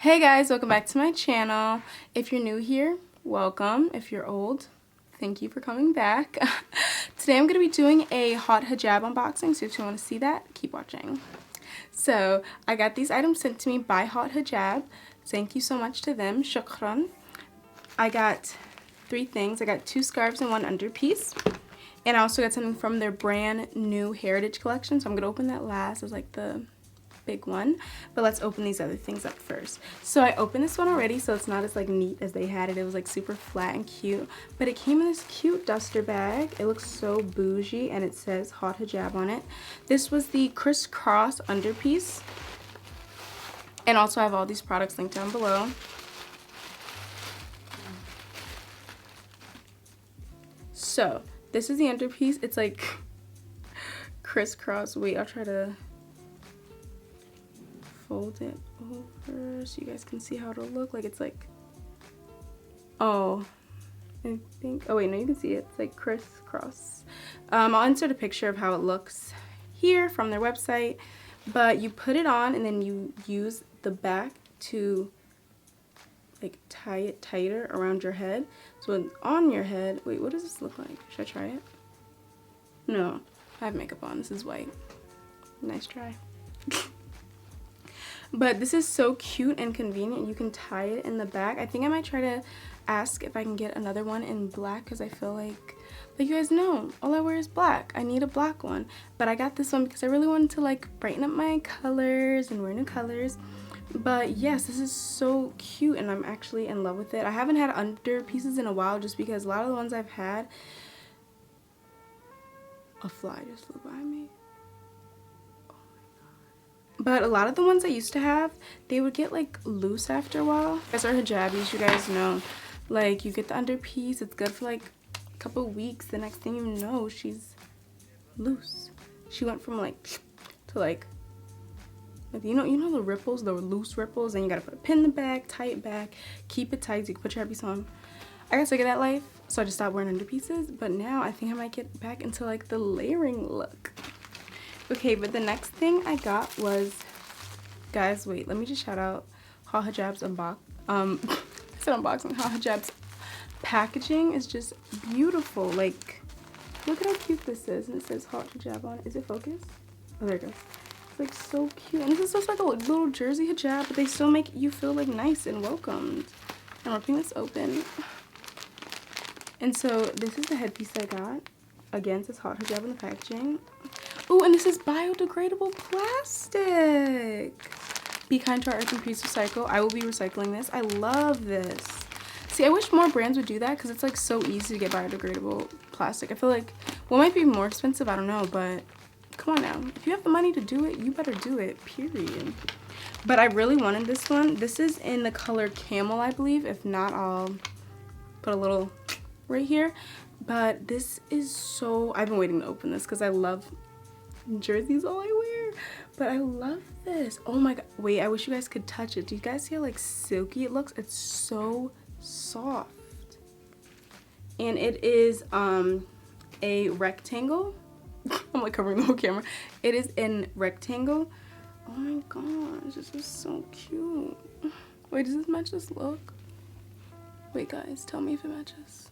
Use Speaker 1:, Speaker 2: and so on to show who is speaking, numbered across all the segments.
Speaker 1: Hey guys, welcome back to my channel. If you're new here, welcome. If you're old, thank you for coming back. Today I'm going to be doing a Haute Hijab unboxing, so if you want to see that, keep watching. So I got these items sent to me by Haute Hijab. Thank you so much to them. Shukran. I got 3 things. I got 2 scarves and 1 underpiece. And I also got something from their brand new Heritage collection, so I'm going to open that last. It was like the big one, but let's open these other things up first. So I opened this one already, so it's not as like neat as they had it. It was like super flat and cute, but it came in this cute duster bag. It looks so bougie and it says Haute Hijab on it. This was the crisscross underpiece, and also I have all these products linked down below. So this is the underpiece. It's like crisscross. Wait, I'll try to fold it over so you guys can see how it'll look. Like it's like, oh, I think, oh wait, no, you can see it. It's like crisscross. I'll insert a picture of how it looks here from their website, but you put it on and then you use the back to like tie it tighter around your head. So when on your head, wait, what does this look like? Should I try it? No, I have makeup on. This is white. Nice try. But this is so cute and convenient. You can tie it in the back. I think I might try to ask if I can get another one in black, because I feel like you guys know, all I wear is black. I need a black one. But I got this one because I really wanted to like brighten up my colors and wear new colors. But yes, this is so cute and I'm actually in love with it. I haven't had under pieces in a while just because a lot of the ones I've had, a fly just flew by me. But a lot of the ones I used to have, they would get like loose after a while. As our hijabis, you guys know, like you get the underpiece, it's good for like a couple weeks. The next thing you know, she's loose. She went from like to like you know the ripples, the loose ripples, and you gotta put a pin in the back, tie it back, keep it tight so you can put your headpiece on. I got sick of that life, so I just stopped wearing underpieces. But now I think I might get back into like the layering look. Okay, but the next thing I got was, guys, wait, let me just shout out Haute Hijab's unboxing. Haute Hijab's packaging is just beautiful. Like, look at how cute this is, and it says Haute Hijab on it. Is it focused? Oh, there it goes. It's like so cute, and this is just like a little jersey hijab, but they still make you feel like nice and welcomed. I'm ripping this open, and so this is the headpiece I got. Again, it says Haute Hijab in the packaging. Oh, and this is biodegradable plastic. Be kind to our earth and please recycle. I will be recycling this. I love this. See, I wish more brands would do that because it's like so easy to get biodegradable plastic. I feel like, well, it might be more expensive, I don't know, but come on now. If you have the money to do it, you better do it, period. But I really wanted this one. This is in the color camel, I believe. If not, I'll put a little right here. But this is so, I've been waiting to open this because I love jerseys, all I wear. But I love this. Oh my god, wait, I wish you guys could touch it. Do you guys see how like silky it looks? It's so soft. And it is a rectangle. I'm like covering the whole camera. It is in rectangle. Oh my gosh, this is so cute. Wait, does this match this look? Wait guys, tell me if it matches.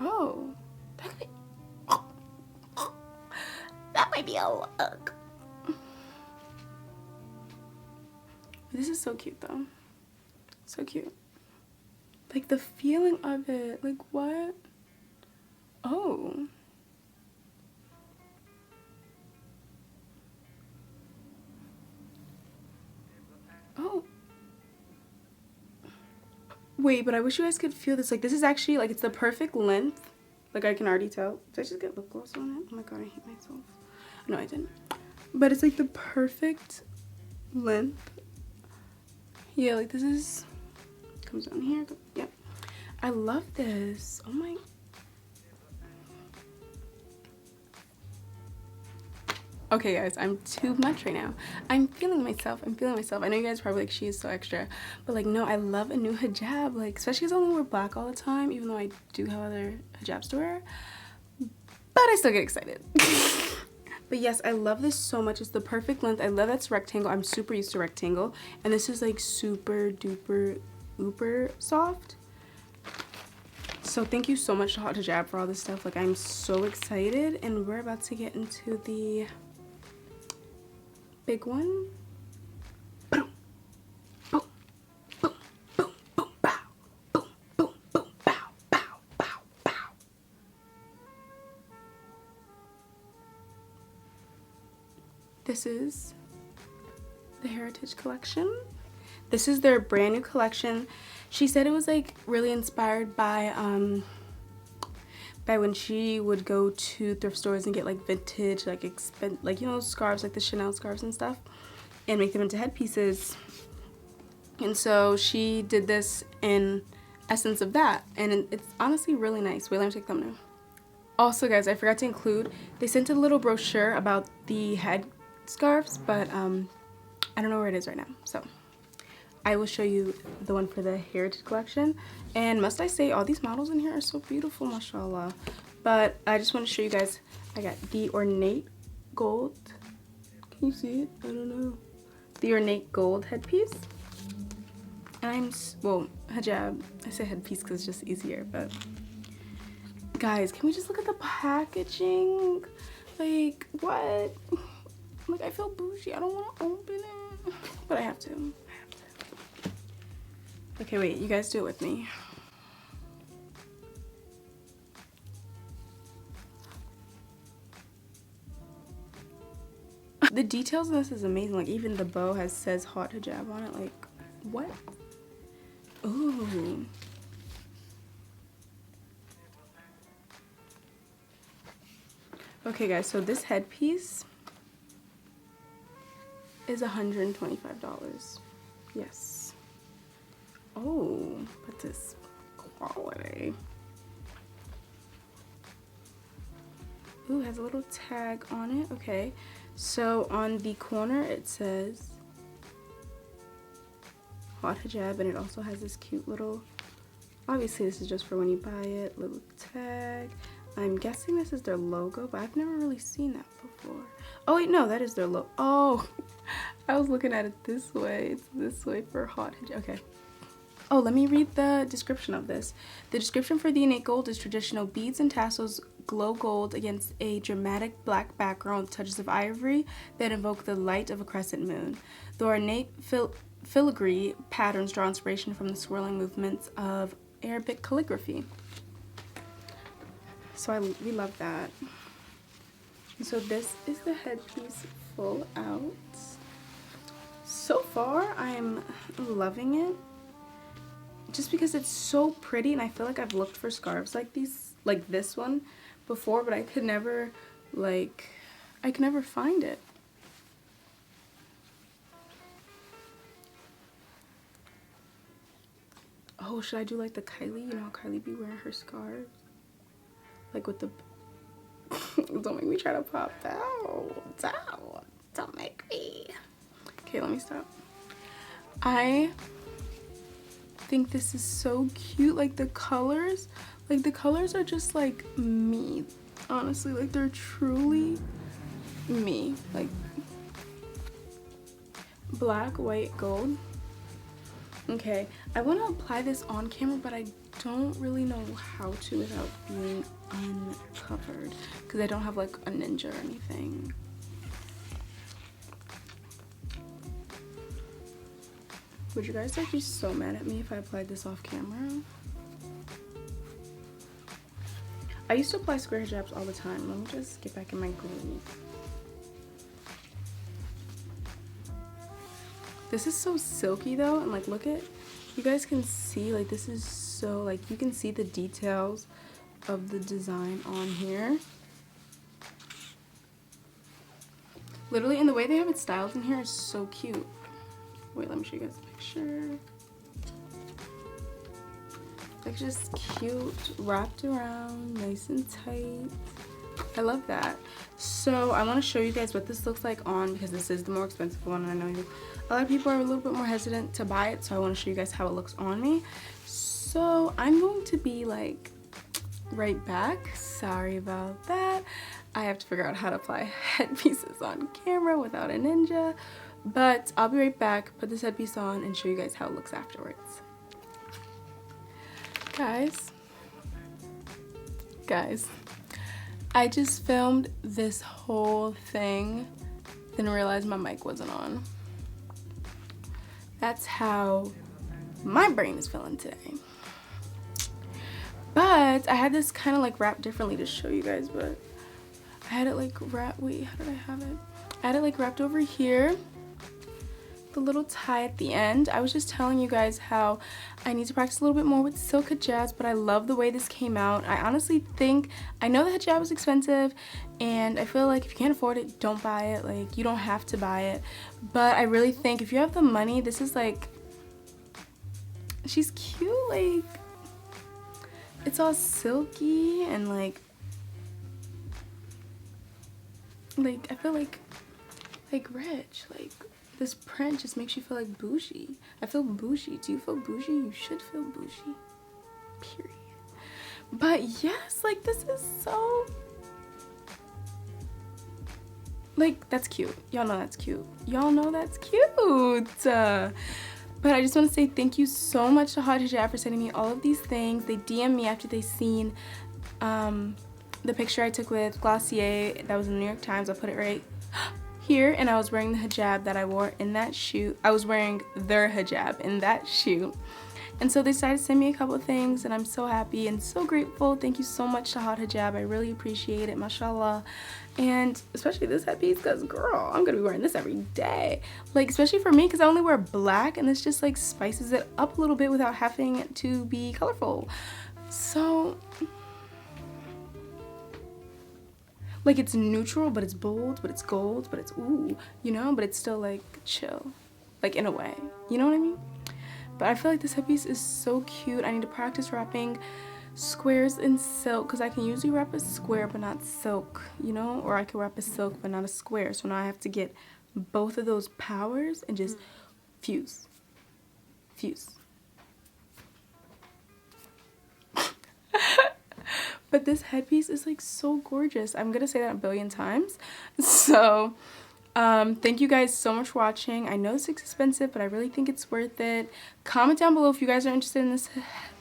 Speaker 1: Oh, that might be a look. This is so cute though. So cute. Like the feeling of it. Like what? Oh. Oh. Wait, but I wish you guys could feel this. Like this is actually like it's the perfect length. Like I can already tell. Did I just get lip gloss on it? Oh my god, I hate myself. No, I didn't. But it's like the perfect length. Yeah, like this is, comes down here. Yep. I love this. Oh my. Okay guys, I'm too much right now. I'm feeling myself. I know you guys are probably like, she is so extra. But like, no, I love a new hijab. Like, especially because I only wear black all the time, even though I do have other hijabs to wear. But I still get excited. But yes, I love this so much. It's the perfect length. I love that's rectangle. I'm super used to rectangle. And this is like super duper uber soft. So thank you so much to Haute Hijab for all this stuff. Like, I'm so excited. And we're about to get into the big one. Boom, boom, boom, boom, boom, bow. Boom, boom, boom, bow, bow, bow, bow. This is the Heritage collection. This is their brand new collection. She said it was like really inspired by when she would go to thrift stores and get like vintage, like like, you know, scarves, like the Chanel scarves and stuff, and make them into headpieces. And so she did this in essence of that, and it's honestly really nice. Wait, let me take thumbnail. Also, guys, I forgot to include, they sent a little brochure about the head scarves, but I don't know where it is right now, so I will show you the one for the Heritage collection. And must I say, all these models in here are so beautiful, mashallah. But I just want to show you guys, I got the ornate gold. Can you see it? I don't know. The ornate gold headpiece. And well, hijab. I say headpiece because it's just easier, but guys, can we just look at the packaging? Like, what? Like, I feel bougie. I don't want to open it, but I have to. Okay, wait, you guys do it with me. The details in this is amazing. Like, even the bow says Haute Hijab on it. Like, what? Ooh. Okay, guys, so this headpiece is $125. Yes. Oh, but this quality. Ooh, has a little tag on it. Okay, so on the corner it says Haute Hijab, and it also has this cute little, obviously this is just for when you buy it, little tag. I'm guessing this is their logo, but I've never really seen that before. Oh wait, no, that is their logo. Oh, I was looking at it this way. It's this way for Haute Hijab. Okay. Oh, let me read the description of this. The description for the innate gold is traditional beads and tassels glow gold against a dramatic black background with touches of ivory that evoke the light of a crescent moon. The ornate filigree patterns draw inspiration from the swirling movements of Arabic calligraphy. So we love that. So this is the headpiece full out. So far, I'm loving it. Just because it's so pretty, and I feel like I've looked for scarves like these, like this one before, but I could never, like, I could never find it. Oh, should I do like the Kylie? You know how Kylie be wearing her scarves? Like with the, don't make me try to pop out. Don't make me. Okay, let me stop. I think this is so cute. Like the colors are just like me, honestly. Like they're truly me. Like black, white, gold. Okay, I want to apply this on camera, but I don't really know how to without being uncovered because I don't have like a ninja or anything. Would you guys like be so mad at me if I applied this off camera? I used to apply square hijabs all the time. Let me just get back in my groove. This is so silky though, and like look at, you guys can see, like this is so, like you can see the details of the design on here. Literally, and the way they have it styled in here is so cute. Wait, let me show you guys a picture. Like just cute, wrapped around, nice and tight. I love that. So I want to show you guys what this looks like on, because this is the more expensive one, and I know a lot of people are a little bit more hesitant to buy it, so I want to show you guys how it looks on me. So I'm going to be like right back. Sorry about that. I have to figure out how to apply headpieces on camera without a ninja. But I'll be right back, put this headpiece on, and show you guys how it looks afterwards. Guys, I just filmed this whole thing, then realized my mic wasn't on. That's how my brain is feeling today. But I had this kind of like wrapped differently to show you guys, but I had it like wrapped, wait, how did I have it? I had it like wrapped over here, the little tie at the end. I was just telling you guys how I need to practice a little bit more with silk hijabs, but I love the way this came out. I honestly think, I know the hijab is expensive, and I feel like if you can't afford it, don't buy it. Like, you don't have to buy it, but I really think if you have the money, this is like, she's cute, like, it's all silky and like I feel like rich. Like, this print just makes you feel like bougie. I feel bougie. Do you feel bougie? You should feel bougie. Period. But yes, like, this is so, like, that's cute. Y'all know that's cute. Y'all know that's cute. But I just want to say thank you so much to Haute Hijab for sending me all of these things. They DM'd me after they seen the picture I took with Glossier that was in the New York Times. I'll put it right here, and I was wearing the hijab that I wore in that shoot. I was wearing their hijab in that shoot. And so they decided to send me a couple of things, and I'm so happy and so grateful. Thank you so much to Haute Hijab. I really appreciate it, mashallah. And especially this headpiece, because girl, I'm gonna be wearing this every day. Like, especially for me, because I only wear black, and this just like spices it up a little bit without having to be colorful. So, like, it's neutral, but it's bold, but it's gold, but it's ooh, you know, but it's still like chill, like, in a way, you know what I mean? But I feel like this headpiece is so cute. I need to practice wrapping squares in silk, because I can usually wrap a square but not silk, you know, or I can wrap a silk but not a square. So now I have to get both of those powers and just fuse. But this headpiece is like so gorgeous. I'm gonna say that a billion times. So thank you guys so much for watching. I know it's expensive, but I really think it's worth it. Comment down below if you guys are interested in this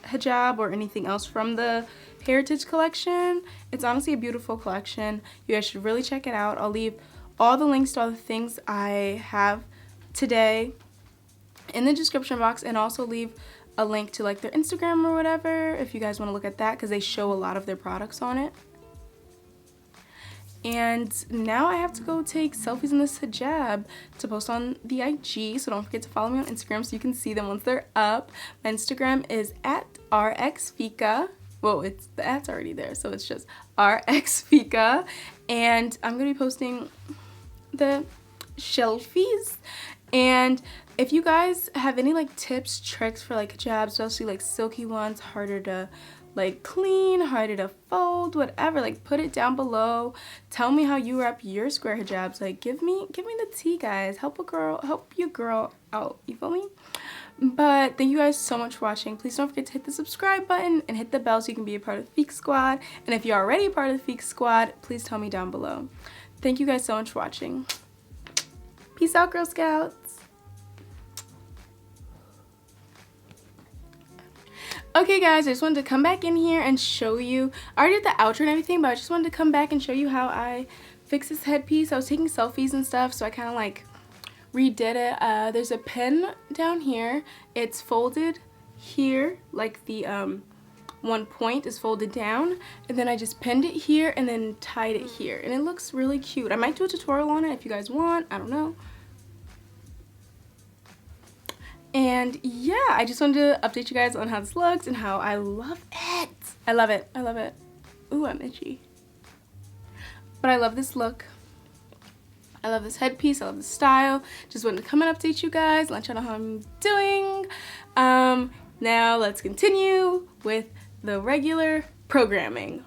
Speaker 1: hijab or anything else from the Heritage collection. It's honestly a beautiful collection. You guys should really check it out. I'll leave all the links to all the things I have today in the description box, and also leave a link to like their Instagram or whatever if you guys want to look at that, because they show a lot of their products on it. And now I have to go take selfies in this hijab to post on the IG, so don't forget to follow me on Instagram so you can see them once they're up. My Instagram is at @rxfika. Well, the at's already there, so it's just rxfika. And I'm going to be posting the shelfies. And if you guys have any like tips, tricks for like hijabs, especially like silky ones, harder to like clean, harder to fold, whatever, like put it down below. Tell me how you wrap your square hijabs. Like, give me the tea, guys. Help your girl out, you feel me? But thank you guys so much for watching. Please don't forget to hit the subscribe button and hit the bell so you can be a part of the Feek Squad. And if you're already a part of the Feek Squad, please tell me down below. Thank you guys so much for watching. Peace out, Girl Scouts. Okay guys, I just wanted to come back in here and show you, I already did the outro and everything, but I just wanted to come back and show you how I fixed this headpiece. I was taking selfies and stuff, so I kind of like redid it. There's a pin down here. It's folded here, like the one point is folded down, and then I just pinned it here and then tied it here, and it looks really cute. I might do a tutorial on it if you guys want, I don't know. And yeah, I just wanted to update you guys on how this looks and how I love it. I love it. I love it. Ooh, I'm itchy. But I love this look. I love this headpiece. I love the style. Just wanted to come and update you guys, let you know how I'm doing. Now let's continue with the regular programming.